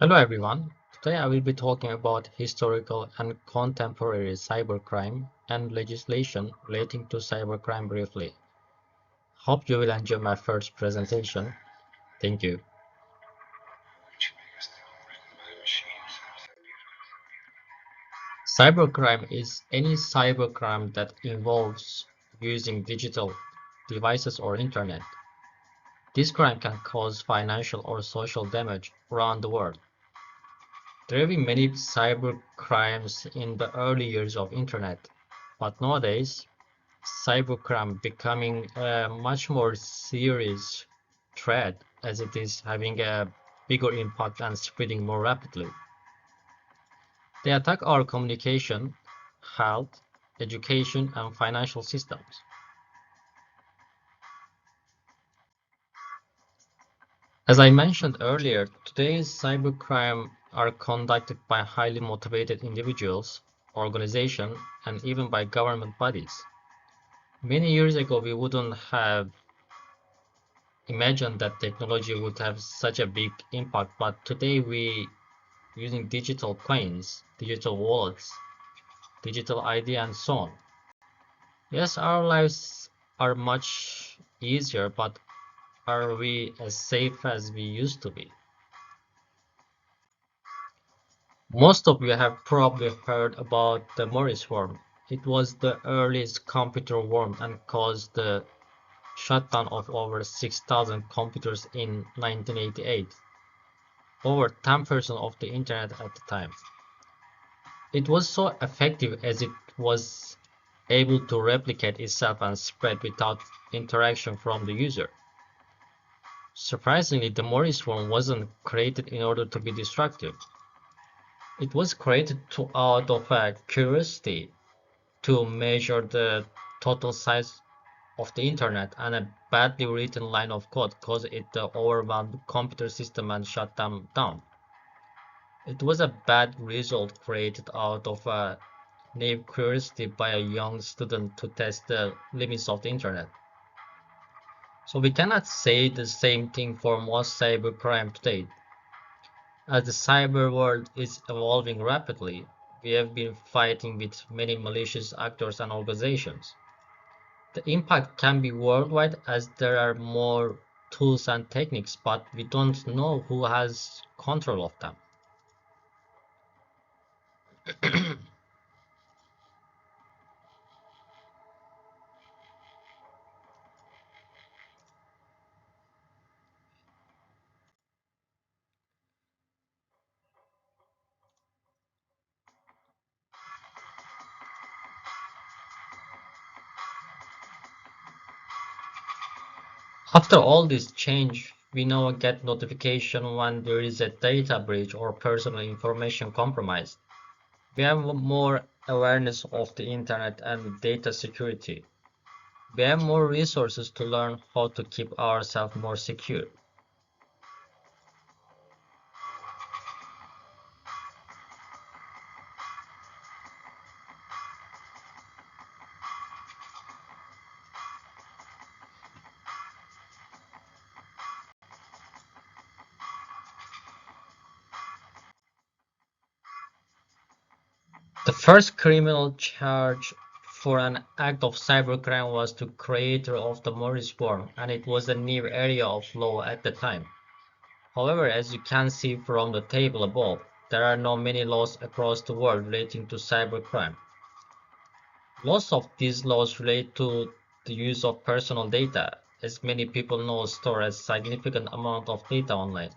Hello everyone. Today I will be talking about historical and contemporary cybercrime and legislation relating to cybercrime briefly. Hope you will enjoy my first presentation. Thank you. Cybercrime is any cybercrime that involves using digital devices or internet. This crime can cause financial or social damage around the world. There have been many cybercrimes in the early years of internet, but nowadays cybercrime becoming a much more serious threat as it is having a bigger impact and spreading more rapidly. They attack our communication, health, education, and financial systems. As I mentioned earlier, today's cybercrime are conducted by highly motivated individuals, organizations, and even by government bodies. Many years ago, we wouldn't have imagined that technology would have such a big impact, but today we using digital coins, digital wallets, digital ID, and so on. Yes, our lives are much easier, but are we as safe as we used to be? Most of you have probably heard about the Morris worm. It was the earliest computer worm and caused the shutdown of over 6,000 computers in 1988, over 10% of the internet at the time. It was so effective as it was able to replicate itself and spread without interaction from the user. Surprisingly, the Morris worm wasn't created in order to be destructive. It was created out of a curiosity to measure the total size of the internet, and a badly written line of code caused it to overwhelm the computer system and shut them down. It was a bad result created out of a naive curiosity by a young student to test the limits of the internet. So we cannot say the same thing for most cybercrime today. As the cyber world is evolving rapidly, we have been fighting with many malicious actors and organizations. The impact can be worldwide as there are more tools and techniques, but we don't know who has control of them. After all this change, we now get notification when there is a data breach or personal information compromised. We have more awareness of the internet and data security. We have more resources to learn how to keep ourselves more secure. The first criminal charge for an act of cybercrime was the creator of the Morris worm, and it was a new area of law at the time. However, as you can see from the table above, there are not many laws across the world relating to cybercrime. Most of these laws relate to the use of personal data, as many people know store a significant amount of data online.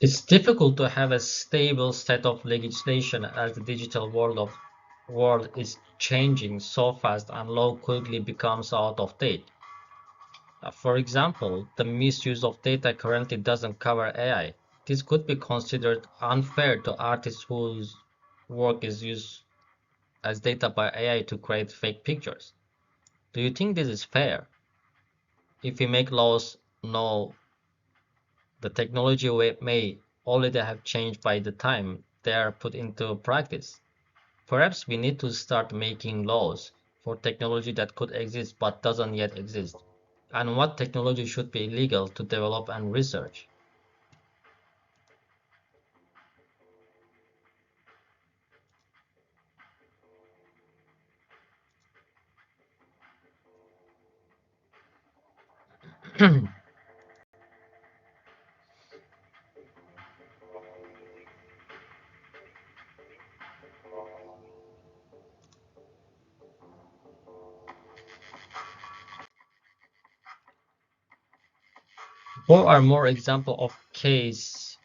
It's difficult to have a stable set of legislation as the digital world is changing so fast and law quickly becomes out of date. For example, the misuse of data currently doesn't cover AI. This could be considered unfair to artists whose work is used as data by AI to create fake pictures. Do you think this is fair? If we make laws now, the technology may already have changed by the time they are put into practice. Perhaps we need to start making laws for technology that could exist but doesn't yet exist, and what technology should be illegal to develop and research. Both are more example of case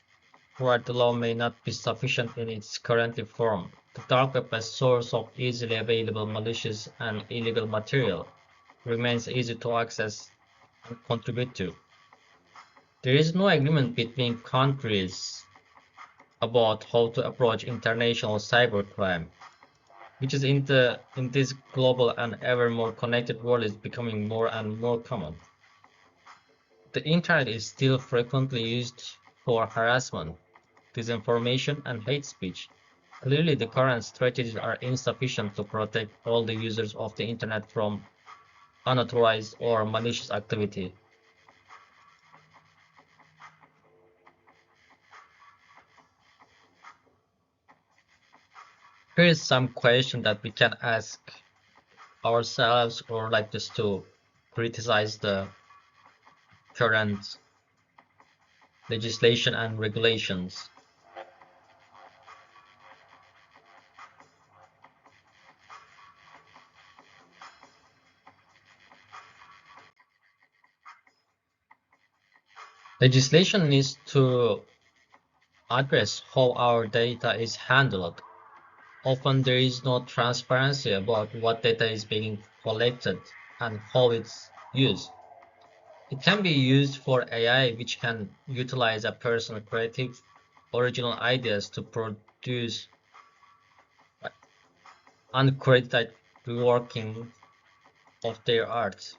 where the law may not be sufficient in its current form. The dark web as source of easily available malicious and illegal material remains easy to access and contribute to. There is no agreement between countries about how to approach international cybercrime, which is in this global and ever more connected world is becoming more and more common. The internet is still frequently used for harassment, disinformation, and hate speech. Clearly, the current strategies are insufficient to protect all the users of the internet from unauthorized or malicious activity. Here is some question that we can ask ourselves or like just to criticize the current legislation and regulations. Legislation needs to address how our data is handled. Often there is no transparency about what data is being collected and how it's used. It can be used for AI, which can utilize a person's creative, original ideas to produce uncredited reworking of their art.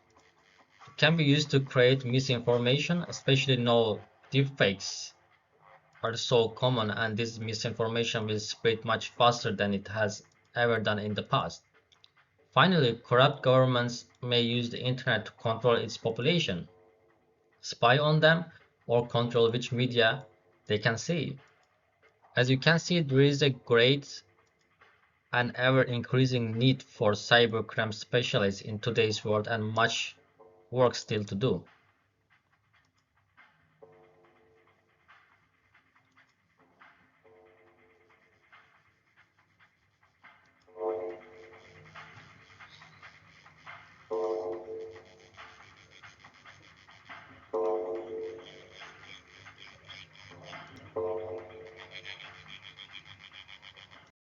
It can be used to create misinformation, especially now deepfakes are so common and this misinformation will spread much faster than it has ever done in the past. Finally, corrupt governments may use the internet to control its population, spy on them, or control which media they can see. As you can see, there is a great and ever increasing need for cybercrime specialists in today's world and much work still to do.